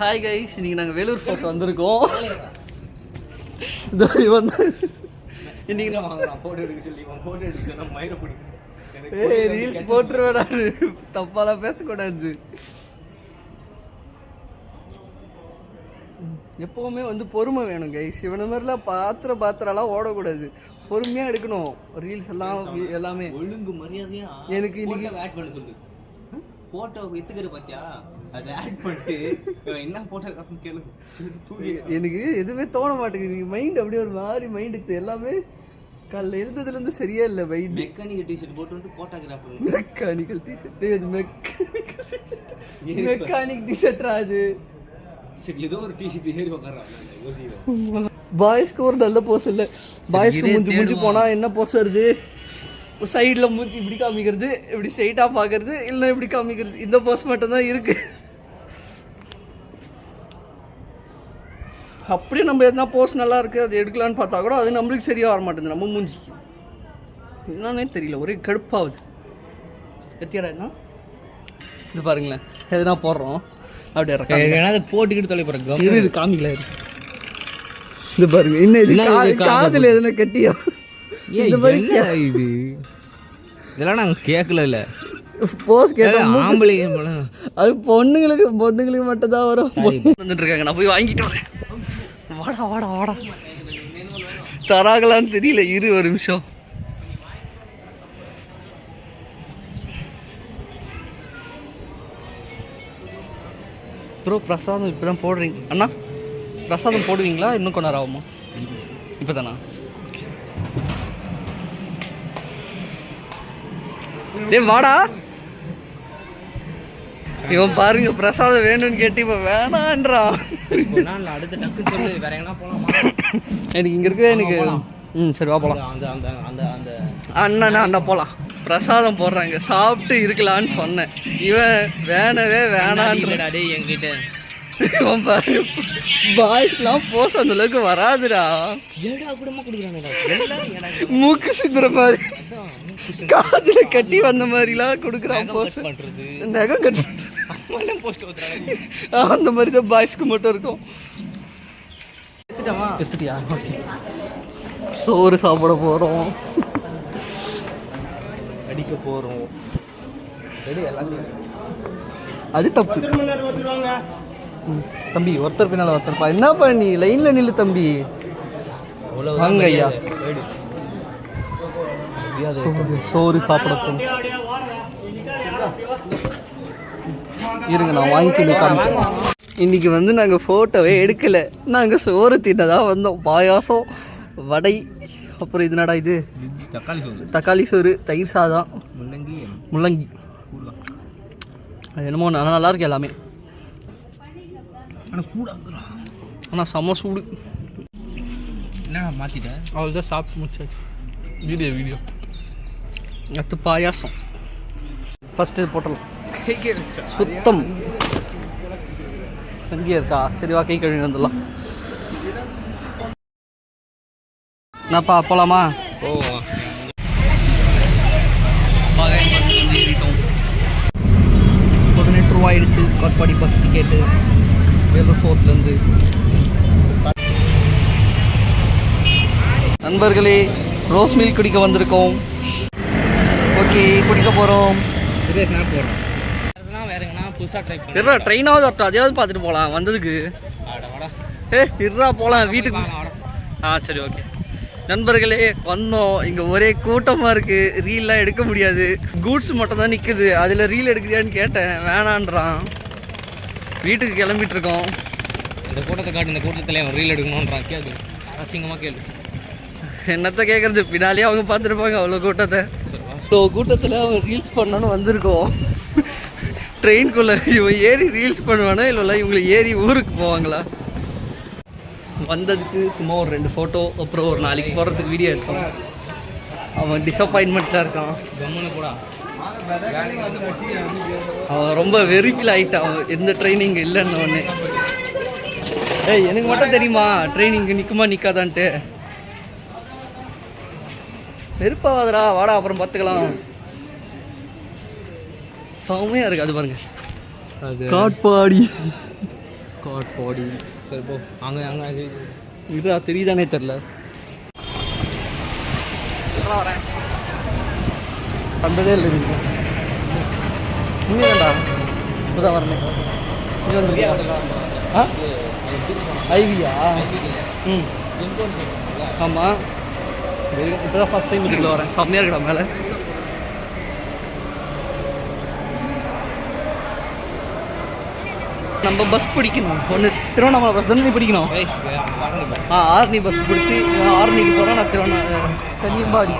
Hi guys, இன்னைக்கு நாங்கள் Vellore fort வந்திருக்கோம். இன்னைக்கு நான் வாங்கலாம் ஃபோட்டோ எடுக்க சொல்லி ஃபோட்டோ எடுக்க சொன்னால் மயிரை பிடிக்கும். ரீல்ஸ் போட்டுருவேடா, தப்பாலாம் பேசக்கூடாது. எப்போவுமே பொறுமை வேணும் கைஸ். இவன மாதிரிலாம் பாத்திரலாம் ஓடக்கூடாது, பொறுமையாக எடுக்கணும் ரீல்ஸ் எல்லாம். எல்லாமே ஒழுங்கு மரியாதையா எனக்கு இன்னைக்கு ஆட் பண்ண சொல்லு. போட்டோ வித்துக்கிற பாத்தியா, அதை ஆட் பண்ணிட்டு என்ன போட்டோ கேளு. எனக்கு எதுவுமே தோண மாட்டேங்குது. மைண்ட் அப்படியே ஒரு மாதிரி மைண்டுக்கு எல்லாமே காலைல எழுந்ததுலேருந்து சரியா இல்லை. மைண்ட் மெக்கானிக்கல் டிஷர்ட் போட்டு போட்டோகிராஃபர். மெக்கானிக்கல் டிஷர்ட், மெக்கானிக் டிஷர்ட்ரா அது. சரி, ஏதோ ஒரு டிஷர்ட் ஏறி உட்கார்றாங்க. பாய்ஸ்க்கு ஒரு நல்ல போஸ் இல்லை. பாய்ஸ்க்கு மூஞ்சி போனா என்ன போஸ் வருது? சைடில் மூஞ்சி இப்படி காமிக்கிறது, இப்படி ஸ்ட்ரைட்டாக பார்க்கறது, இல்லை இப்படி காமிக்கிறது. இந்த போஸ் மட்டும்தான் இருக்கு. அப்படியே நம்ம எதனா போஸ் நல்லா இருக்குது அது எடுக்கலான்னு பார்த்தா கூட அது நம்மளுக்கு சரியாக வர மாட்டேங்குது. நம்ம மூஞ்சிக்கு என்னன்னே தெரியல, ஒரே கடுப்பாகுது. எத்தியாடா என்ன இது பாருங்களேன், எதுனா போடுறோம் அப்படியே போட்டுக்கிட்டு தொலை போகிறேன். இது காமிக்கல, இது பாருங்க. இன்னும் காதில் எதுனா கட்டியா இது இதெல்லாம் நாங்கள் கேட்கல. இல்லை போஸ் கேட்டா ஆம்பளை அது பொண்ணுங்களுக்கு மட்டும் தான் வரும். வந்துட்டு இருக்காங்க, நான் போய் வாங்கிட்டு வரேன். வாடா வாடா வாடா, தராங்களான்னு தெரியல, இரு ஒரு நிமிஷம். ப்ரோ பிரசாதம் இப்போ தான் போடுறீங்க அண்ணா? பிரசாதம் போடுவீங்களா இன்னும் கொஞ்ச நேரம் ஆகுமா? இப்போ தானா? டேய் வாடா. இவன் பாருங்க, பிரசாதம் வேணும்னு கேட்டு இப்போ வேணான்றான். அடுத்த டக்கு சொல்லு, வேற எங்கன்னா போகலாமா? எனக்கு இங்கே இருக்கு. எனக்கு சரி வா போகலாம். அண்ணா போகலாம். பிரசாதம் போடுறாங்க, சாப்பிட்டு இருக்கலான்னு சொன்னேன். இவன் வேணவே வேணான்றா. என்கிட்ட இவன் பாருங்க, பாய்ஸ்லாம் போஸ் அந்த அளவுக்கு வராதுடா. மூக்கு சிந்துற மாதிரி, காதுல கட்டி வந்த மாதிரிலாம் கொடுக்குறான் போஸ். நகம் கட்டி அந்த மாதிரி தான் பாய்ஸ்க்கு மட்டும் இருக்கும். எடுத்துட்டியா? சோறு சாப்பிட போகிறோம், அடிக்க போகிறோம். அது தப்பு தம்பி. ஒருத்தர் பின்னால் ஒருத்தர்ப்பா. என்னப்பா நீ லைனில் நில்லு தம்பி. வாங்க ஐயா, சோறு சாப்பிட போகணும். இருங்க நான் வாங்கிட்டு காமிக்கிறேன். இன்னைக்கு நாங்கள் ஃபோட்டோவே எடுக்கலை, நாங்கள் சோறு தின்னதான் வந்தோம். பாயாசம், வடை, அப்புறம் இது நடா இது தக்காளி சோறு, தயிர் சாதம், முள்ளங்கி. அது என்னமோ நல்லா இருக்கு எல்லாமே. ஆனால் சூடாக, ஆனால் செம்ம சூடு. என்ன மாற்றிட்டேன், அவள் தான் சாப்பிட்டு முடிச்சாச்சு. வீடியோ அடுத்து பாயாசம். ஃபஸ்ட்டு போட்டலாம். சுத்தம் எங்கேயே இருக்கா? சரி வா, கை கழுவி வந்துடலாம். என்னப்பா போகலாமா? ஏறிட்டோம். 18 ரூபா எடுத்து காட்பாடி பஸ் டிக்கெட்டு வேலூர் ஃபோர்ட்லேருந்து. நண்பர்களே, ரோஸ் மில்க் குடிக்க வந்திருக்கோம். ஓகே, குடிக்க போகிறோம். வேற எங்கன்னா புதுசாக ட்ரை பண்ணி ட்ரெயினாவது வரட்டும், அதையாவது பார்த்துட்டு போகலாம் வந்ததுக்கு. இருறா போகலாம் வீட்டுக்கு. சரி ஓகே. நண்பர்களே வந்தோம், இங்கே ஒரே கூட்டமாக இருக்குது, ரீல்லாம் எடுக்க முடியாது. கூட்ஸ் மட்டும் தான் நிற்குது, அதில் ரீல் எடுக்கிறியான்னு கேட்டேன், வேணான்றான். வீட்டுக்கு கிளம்பிட்டு இருக்கோம். இந்த கூட்டத்தை காட்டு, இந்த கூட்டத்தில் அவன் ரீல் எடுக்கணுன்றான். கேட்கு, அசிங்கமாக கேள்வி. என்னத்தை கேட்குறது, பின்னாலேயே அவங்க பார்த்துருப்பாங்க அவ்வளோ கூட்டத்தை. ஸோ கூட்டத்தில் அவன் ரீல்ஸ் பண்ணான்னு வந்திருக்கோம். ட்ரெயின்குள்ளே இவன் ஏறி ரீல்ஸ் பண்ணுவானா இல்லை இவங்களை ஏறி ஊருக்கு போவாங்களா? வந்ததுக்கு சும்மா ஒரு 2 ஃபோட்டோ, அப்புறம் ஒரு நாளைக்கு போகிறதுக்கு வீடியோ எடுத்தோம். அவன் டிசப்பாயின்மெண்ட்டாக இருக்கான். அவன் ரொம்ப வெறிப்பில் ஆகிட்டான். அவன் எந்த ட்ரெயினிங் இல்லைன்னு ஒன்று. எனக்கு மட்டும் தெரியுமா ட்ரெயினிங் நிற்குமா நிற்காதான்ட்டு? வெறுப்பாவதுடா, வாடா அப்புறம் பார்த்துக்கலாம். செம்மையாக இருக்குது அது பாருங்க, அது காட்பாடி. காட் பாடி சரி போ அங்கே அங்கே இதா தெரியுதானே தெரில. வரேன் வந்ததே இல்லை நீங்கள் உண்மையாண்டா இப்போதான் வரேன். இது வந்து ஆ ஐவியா? ம் ஆமாம். இப்போ தான் ஃபஸ்ட் டைம் இதுக்குள்ள வரேன். செம்மையாக இருக்கடா மேலே. நம்ம பஸ் பிடிக்கணும். ஒன்று திருவண்ணாமலை பஸ் தானே பிடிக்கணும். ஆர்னி பஸ் பிடிச்சி ஆர்னிக்கு போகிறோம். நான் கனியம்பாடி